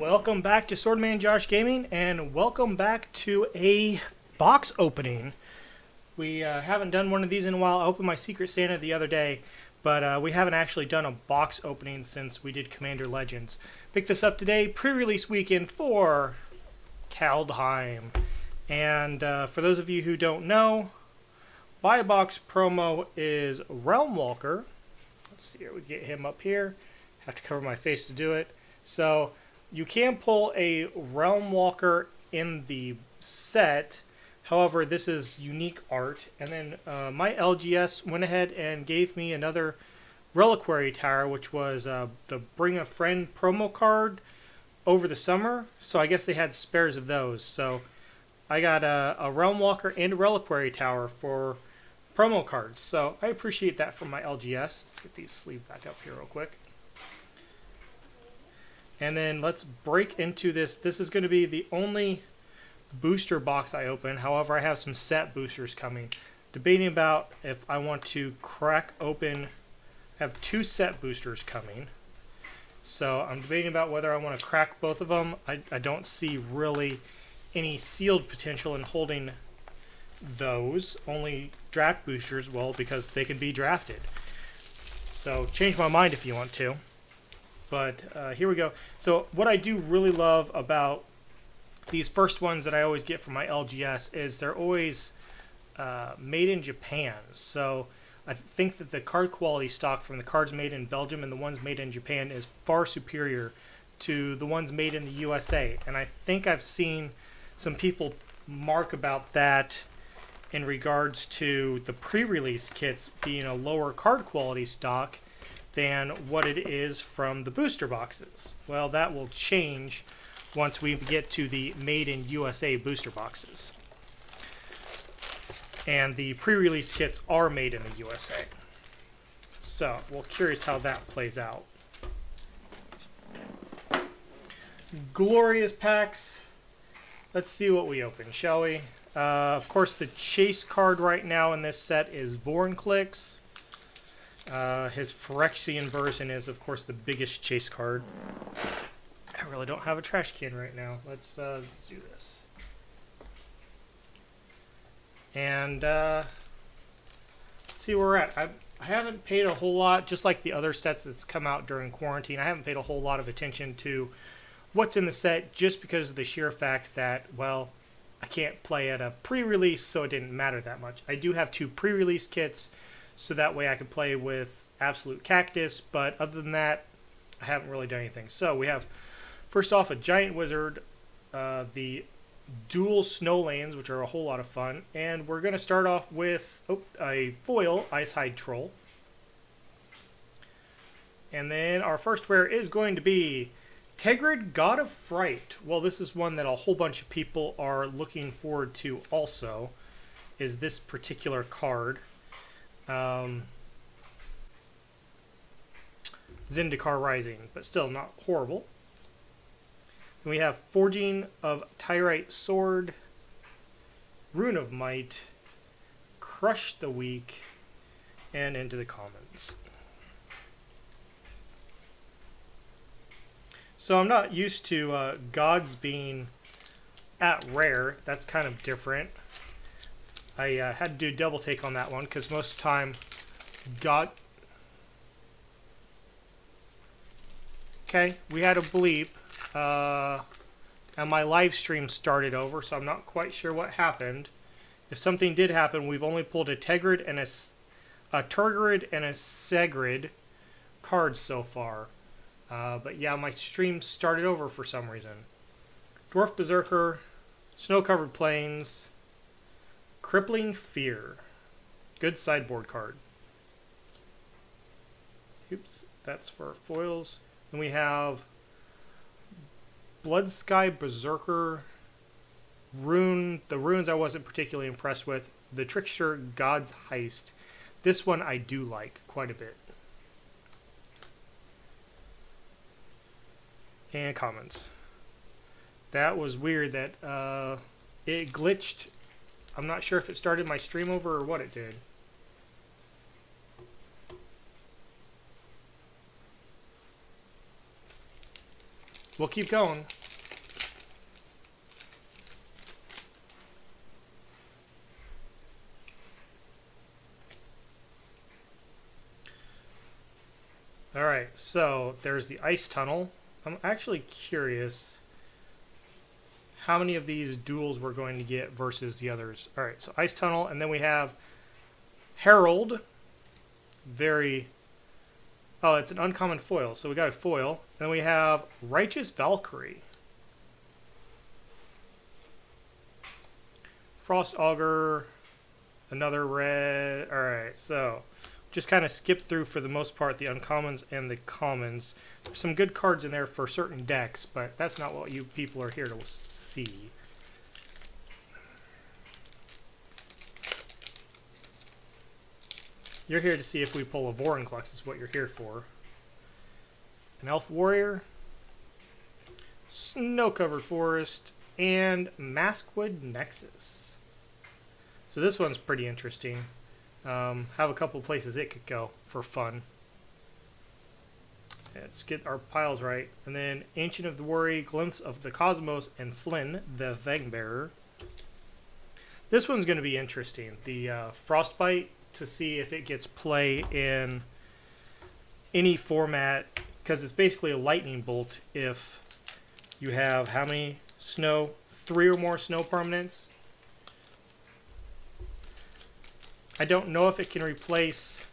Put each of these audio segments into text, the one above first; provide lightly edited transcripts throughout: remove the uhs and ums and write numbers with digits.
Welcome back to Swordman Josh Gaming, and welcome back to a box opening. We haven't done one of these in a while. I opened my Secret Santa the other day, but we haven't actually done a box opening since we did Commander Legends. Picked this up today, pre-release weekend for Kaldheim. And for those of you who don't know, buy a box promo is Realm Walker. Let's see here, we get him up here. Have to cover my face to do it. So you can pull a Realm Walker in the set. However, this is unique art. And then my LGS went ahead and gave me another Reliquary Tower, which was the Bring a Friend promo card over the summer. So I guess they had spares of those. So I got a Realm Walker and a Reliquary Tower for promo cards. So I appreciate that from my LGS. Let's get these sleeves back up here real quick. And then let's break into this. This is going to be the only booster box I open. However, I have some set boosters coming. Debating about if I want to crack open. I have two set boosters coming. So I'm debating about whether I want to crack both of them. I don't see really any sealed potential in holding those. Only draft boosters, well, because they can be drafted. So change my mind if you want to. But here we go. So what I do really love about these first ones that I always get from my LGS is they're always made in Japan. So I think that the card quality stock from the cards made in Belgium and the ones made in Japan is far superior to the ones made in the USA. And I think I've seen some people mark about that in regards to the pre-release kits being a lower card quality stock than what it is from the booster boxes. Well, that will change once we get to the made in USA booster boxes. And the pre-release kits are made in the USA. So, we're curious how that plays out. Glorious packs. Let's see what we open, shall we? Of course, the chase card right now in this set is Vorinclex. His Phyrexian version is, of course, the biggest chase card. I really don't have a trash can right now. Let's do this. And let's see where we're at. I haven't paid a whole lot, just like the other sets that's come out during quarantine. I haven't paid a whole lot of attention to what's in the set just because of the sheer fact that, well, I can't play at a pre-release, so it didn't matter that much. I do have two pre-release kits, so that way I can play with Absolute Cactus, but other than that, I haven't really done anything. So we have, first off, a Giant Wizard, the dual Snowlands, which are a whole lot of fun, and we're going to start off with a foil Icehide Troll. And then our first rare is going to be Tegrid, God of Fright. Well, this is one that a whole bunch of people are looking forward to also, is this particular card. Zendikar Rising, but still not horrible. Then we have Forging of Tyrite Sword, Rune of Might, Crush the Weak, and Into the Commons. So I'm not used to gods being at rare. That's kind of different. I had to do double take on that one because most of the time God... Okay, we had a bleep. And my live stream started over, so I'm not quite sure what happened. If something did happen, we've only pulled a Tegrid and a Turgid and a Segrid cards so far. But yeah, my stream started over for some reason. Dwarf Berserker, Snow-Covered Plains, Crippling Fear. Good sideboard card. Oops, that's for foils. Then we have Blood Sky Berserker, Rune. The runes I wasn't particularly impressed with. The Trickster God's Heist. This one I do like quite a bit. And commons. That was weird that it glitched. I'm not sure if it started my stream over or what it did. we'll keep going. Alright, so there's the ice tunnel. I'm actually curious how many of these duels we're going to get versus the others. Alright, so ice tunnel, and then we have Herald. Very... Oh, it's an uncommon foil, so we got a foil. Then we have Righteous Valkyrie. Frost Augur, another red. Alright, so just kind of skip through for the most part the uncommons and the commons. There's some good cards in there for certain decks, but that's not what you people are here to see. You're here to see if we pull a Vorinclex, is what you're here for. An Elf Warrior, Snow-Covered Forest, and Maskwood Nexus. So this one's pretty interesting. Have a couple places it could go for fun. Let's get our piles right. And then Ancient of the Worry, Glimpse of the Cosmos, and Flynn, the Fangbearer. This one's going to be interesting. The Frostbite, to see if it gets play in any format, because it's basically a lightning bolt if you have how many snow? 3 or more snow permanents. I don't know if it can replace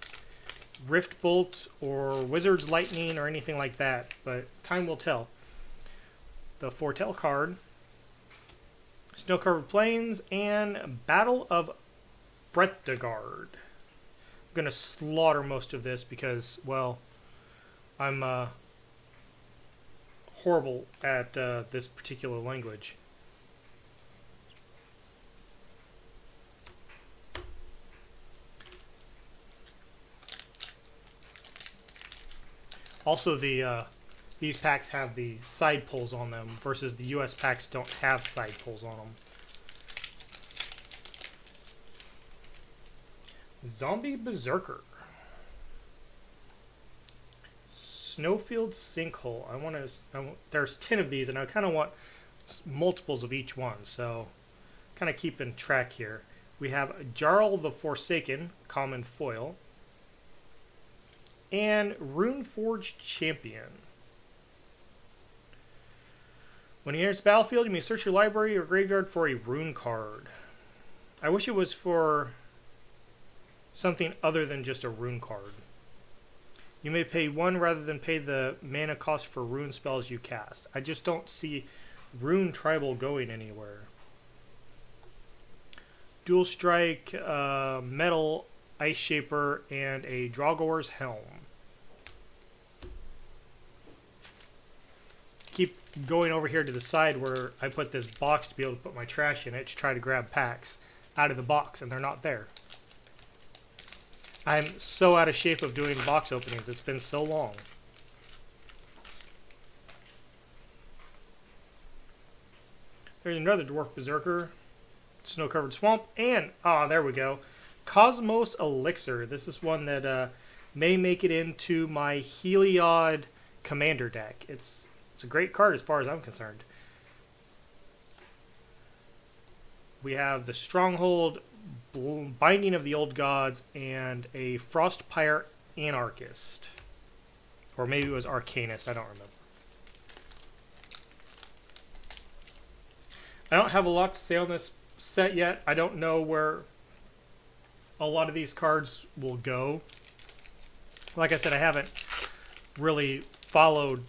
Rift Bolt or Wizard's Lightning or anything like that, but time will tell. The Foretell card, Snow-Covered Plains, and Battle of Bretagard. I'm going to slaughter most of this because, well, I'm horrible at this particular language. Also, these packs have the side pulls on them versus the US packs don't have side pulls on them. Zombie Berserker. Snowfield Sinkhole. There's 10 of these, and I kind of want multiples of each one, so kind of keeping track here. We have Jarl the Forsaken, common foil, and Runeforged Champion. When he enters the battlefield, you may search your library or graveyard for a rune card. I wish it was for something other than just a rune card. You may pay 1 rather than pay the mana cost for rune spells you cast. I just don't see Rune Tribal going anywhere. Dual Strike, Metal, Ice Shaper, and a Dragor's Helm. Keep going over here to the side where I put this box to be able to put my trash in it to try to grab packs out of the box, and they're not there. I'm so out of shape of doing box openings. It's been so long. There's another Dwarf Berserker, Snow-Covered Swamp, and, there we go, Cosmos Elixir. This is one that may make it into my Heliod Commander deck. It's a great card as far as I'm concerned. We have the Stronghold, Binding of the Old Gods, and a Frostpire Anarchist. Or maybe it was Arcanist, I don't remember. I don't have a lot to say on this set yet. I don't know where a lot of these cards will go. Like I said, I haven't really followed...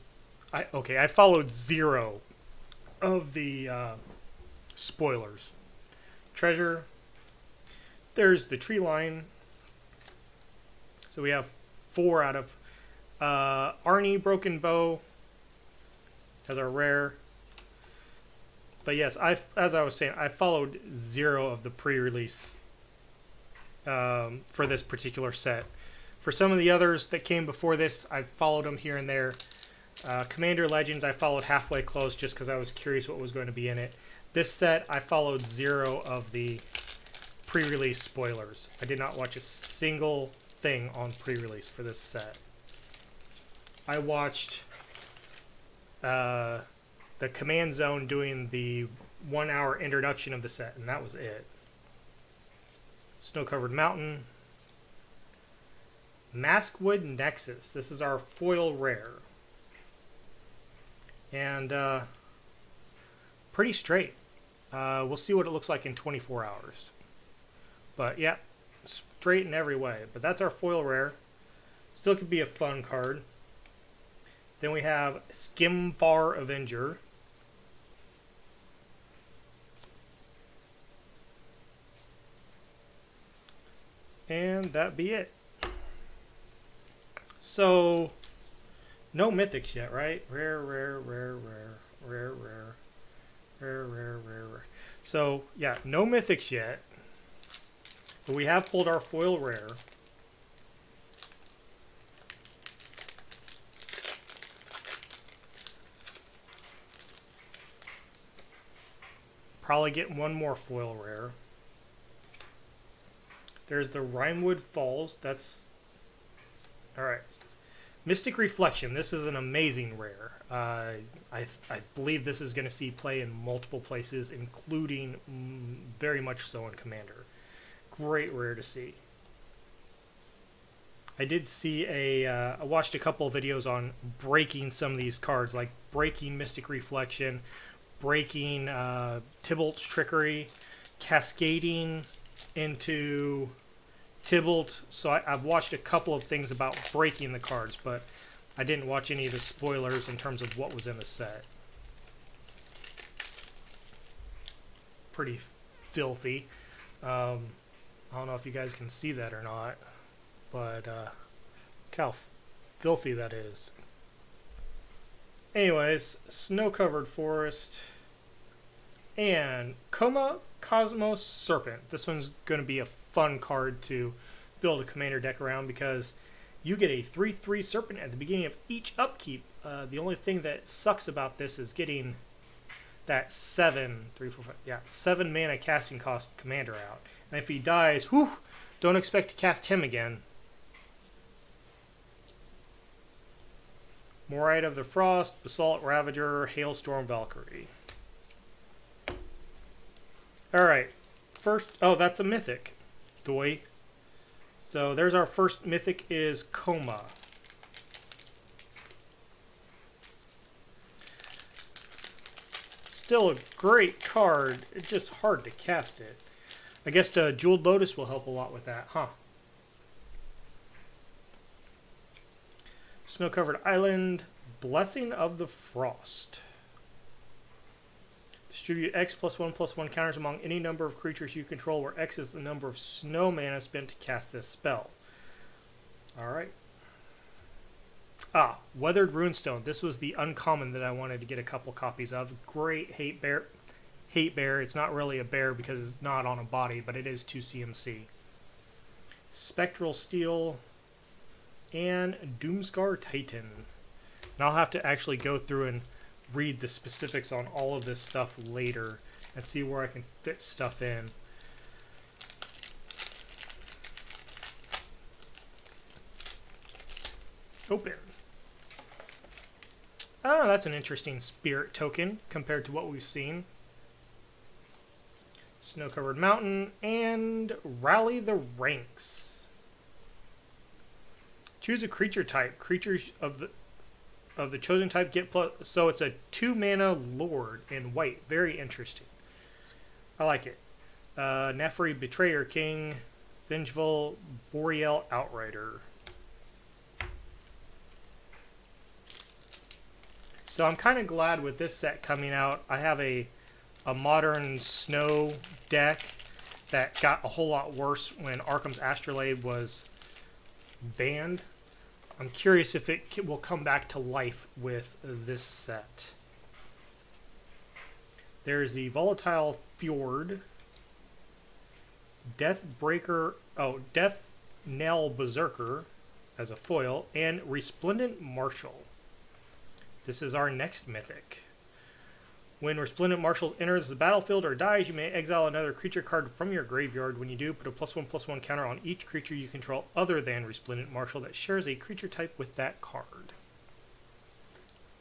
I followed 0 of the spoilers. Treasure. There's the tree line. So we have 4 out of Arnie Broken Bow as our rare. But yes, as I was saying, I followed 0 of the pre-release for this particular set. For some of the others that came before this, I followed them here and there. Commander Legends, I followed halfway close just because I was curious what was going to be in it. This set, I followed 0 of the pre-release spoilers. I did not watch a single thing on pre-release for this set. I watched the command zone doing the 1 hour introduction of the set, and that was it. Snow-covered mountain. Maskwood Nexus. This is our foil rare. And pretty straight. We'll see what it looks like in 24 hours. But yeah, straight in every way. But that's our foil rare. Still could be a fun card. Then we have Skimfar Avenger. And that be it. So, no mythics yet, right? Rare. So, yeah, no mythics yet. But we have pulled our foil rare. Probably get one more foil rare. There's the Rimewood Falls. That's... Alright. Mystic Reflection. This is an amazing rare. I believe this is going to see play in multiple places, including very much so in Commander. Great rare to see. I did see I watched a couple of videos on breaking some of these cards, like breaking Mystic Reflection, breaking Tybalt's Trickery, cascading into Tybalt. So I've watched a couple of things about breaking the cards, but I didn't watch any of the spoilers in terms of what was in the set. Pretty filthy. I don't know if you guys can see that or not, but look how filthy that is. Anyways, Snow-Covered Forest and Coma Cosmos Serpent. This one's going to be a fun card to build a commander deck around because you get a 3/3 Serpent at the beginning of each upkeep. The only thing that sucks about this is getting that 7 mana casting cost commander out. And if he dies, whew, don't expect to cast him again. Morite of the Frost, Basalt Ravager, Hailstorm Valkyrie. Alright, first, oh, that's a mythic. Doi. So there's our first mythic is Coma. Still a great card, it's just hard to cast it. I guess Jeweled Lotus will help a lot with that, huh? Snow-Covered Island, Blessing of the Frost. Distribute X +1/+1 counters among any number of creatures you control, where X is the number of snow mana spent to cast this spell. Alright. Weathered Runestone. This was the uncommon that I wanted to get a couple copies of. Great hate bear. Hate bear. It's not really a bear because it's not on a body, but it is 2 CMC. Spectral Steel and Doomscar Titan. And I'll have to actually go through and read the specifics on all of this stuff later and see where I can fit stuff in. Open. That's an interesting spirit token compared to what we've seen. Snow-Covered Mountain and Rally the Ranks. Choose a creature type. Creatures of the chosen type get plus. So it's a 2 mana Lord in white. Very interesting. I like it. Neferi Betrayer King, Vengeful Boreal Outrider. So I'm kind of glad with this set coming out. I have a modern snow deck that got a whole lot worse when Arkham's Astrolabe was banned. I'm curious if it will come back to life with this set. There's the Volatile Fjord, Death Knell Berserker as a foil, and Resplendent Marshal. This is our next mythic. When Resplendent Marshal enters the battlefield or dies, you may exile another creature card from your graveyard. When you do, put a +1/+1 counter on each creature you control other than Resplendent Marshal that shares a creature type with that card.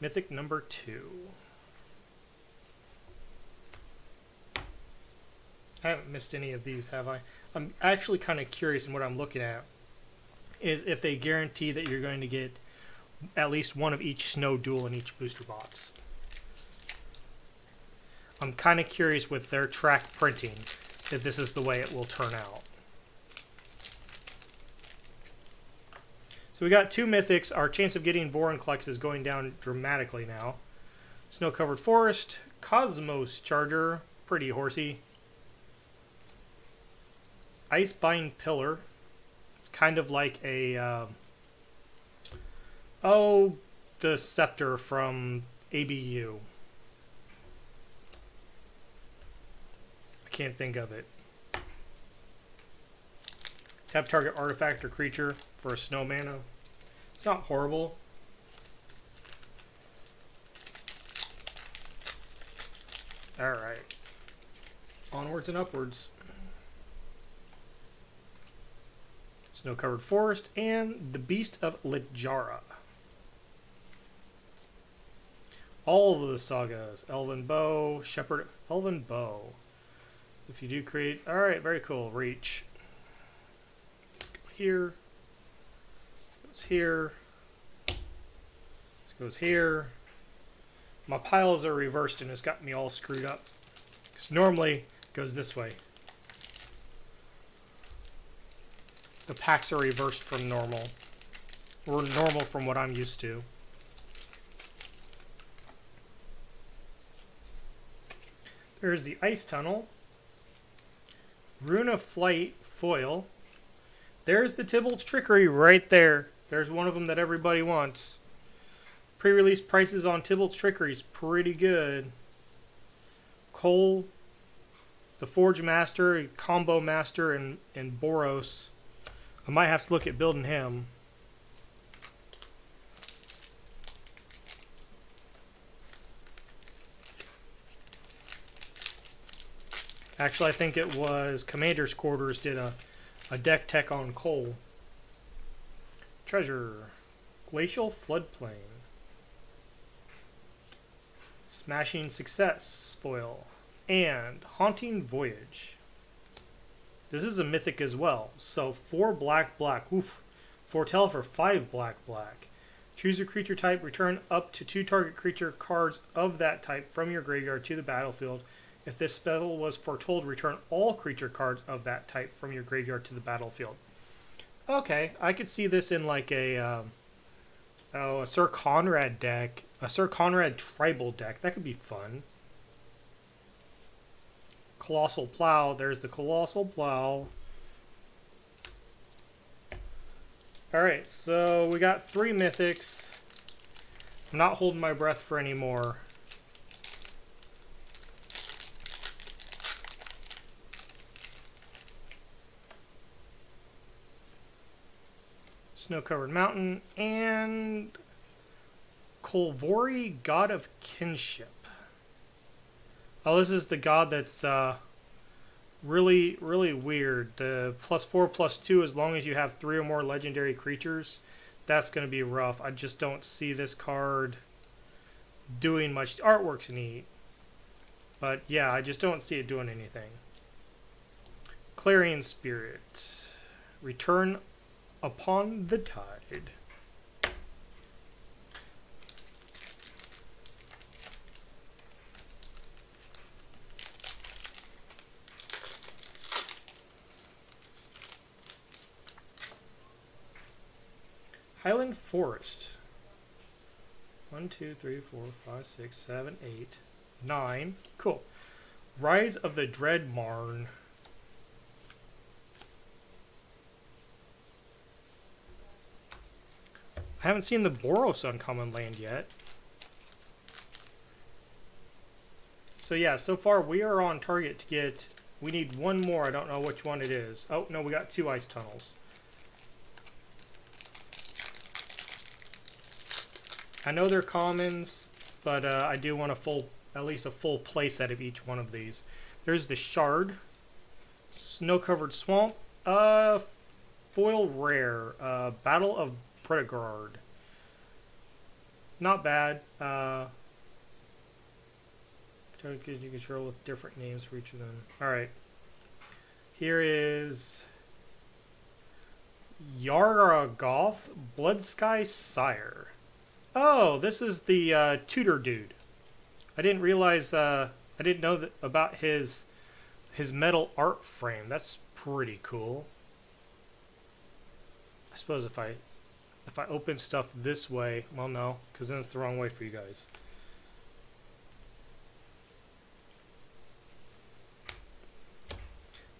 Mythic number 2. I haven't missed any of these, have I? I'm actually kind of curious in what I'm looking at is if they guarantee that you're going to get at least one of each snow duel in each booster box. I'm kind of curious with their track printing if this is the way it will turn out. So we got 2 mythics. Our chance of getting Vorinclex is going down dramatically now. Snow-covered forest, Cosmos Charger, pretty horsey. Icebind Pillar. It's kind of like a the Scepter from ABU. I can't think of it. Tap target artifact or creature for a snow mana. It's not horrible. Alright. Onwards and upwards. Snow-covered forest and the Beast of Littjara. All of the sagas. Elven Bow, Shepherd, Elven Bow. If you do create... Alright, very cool. Reach. Let's go here. Goes here. This goes here. My piles are reversed and it's got me all screwed up. Because normally it goes this way. The packs are reversed from normal. Or normal from what I'm used to. There's the Ice Tunnel. Rune of Flight foil. There's the Tybalt's Trickery right there. There's one of them that everybody wants. Pre-release prices on Tybalt's Trickery is pretty good. Cole, the Forge Master, Combo Master, and Boros. I might have to look at building him. Actually, I think it was Commander's Quarters did a deck tech on Cole. Treasure. Glacial Floodplain. Smashing Success foil. And Haunting Voyage. This is a mythic as well. So 4 black, black. Oof. Foretell for 5 black, black. Choose a creature type. Return up to 2 target creature cards of that type from your graveyard to the battlefield. If this spell was foretold, return all creature cards of that type from your graveyard to the battlefield. Okay, I could see this in like a Sir Conrad deck. A Sir Conrad tribal deck. That could be fun. Colossal Plow. There's the Colossal Plow. Alright, so we got 3 mythics. I'm not holding my breath for any more. Snow-covered mountain and Kolvori, God of Kinship. Oh, this is the god that's really, really weird. The +4/+2 as long as you have 3 or more legendary creatures. That's going to be rough. I just don't see this card doing much. Artwork's neat. But yeah, I just don't see it doing anything. Clarion Spirit. Return upon the Tide. Highland Forest. 1, 2, 3, 4, 5, 6, 7, 8, 9. Cool. Rise of the Dread Marn. I haven't seen the Boros uncommon land yet. So yeah, so far we are on target to get... We need one more. I don't know which one it is. Oh, no, we got 2 Ice Tunnels. I know they're commons, but I do want at least a full play set of each one of these. There's the Shard. Snow-covered Swamp. Foil Rare. Battle of Predagard. Not bad. Tokens you control with different names for each of them. Alright. Here is Yargoth, Bloodsky Sire. Oh, this is the Tudor dude. I didn't realize, I didn't know that about his metal art frame. That's pretty cool. I suppose if I open stuff this way, well, no, because then it's the wrong way for you guys.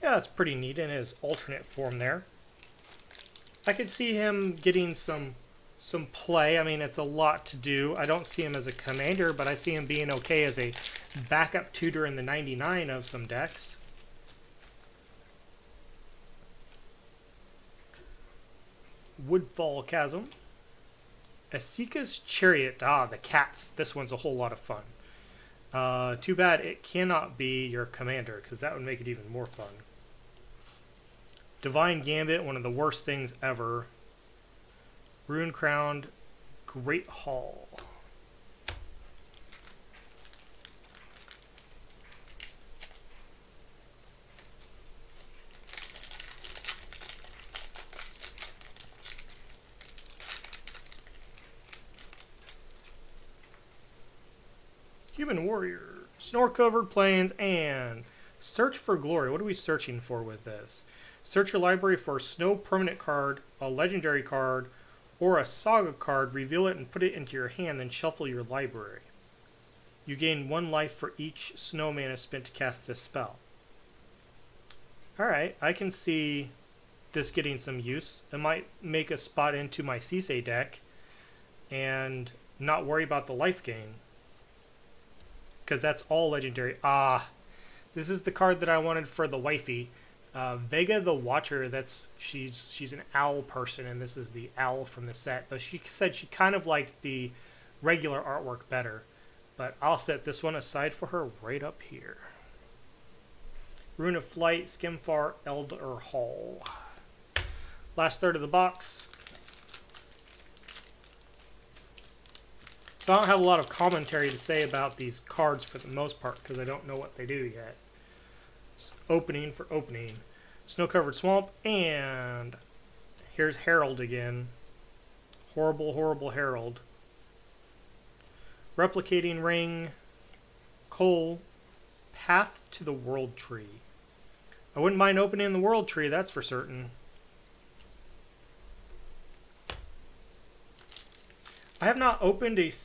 Yeah, it's pretty neat in his alternate form there. I could see him getting some play. I mean, it's a lot to do. I don't see him as a commander, but I see him being okay as a backup tutor in the 99 of some decks. Woodfall Chasm. Asika's Chariot. Ah, the cats. This one's a whole lot of fun. Too bad it cannot be your commander, because that would make it even more fun. Divine Gambit, one of the worst things ever. Rune Crowned Great Hall. Human Warrior. Snow-covered plains and Search for Glory. What are we searching for with this? Search your library for a snow permanent card, a legendary card, or a saga card. Reveal it and put it into your hand, then shuffle your library. You gain 1 life for each snow mana spent to cast this spell. Alright, I can see this getting some use. It might make a spot into my Sisei deck and not worry about the life gain, because that's all legendary. Ah, this is the card that I wanted for the wifey. Vega the Watcher, she's an owl person, and this is the owl from the set. But she said she kind of liked the regular artwork better. But I'll set this one aside for her right up here. Rune of Flight, Skimfar, Elder Hall. Last third of the box. So I don't have a lot of commentary to say about these cards for the most part, because I don't know what they do yet. Opening for opening. Snow-covered swamp, and here's Herald again. Horrible, horrible Herald. Replicating ring. Coal. Path to the World Tree. I wouldn't mind opening the World Tree, that's for certain. I have not opened a single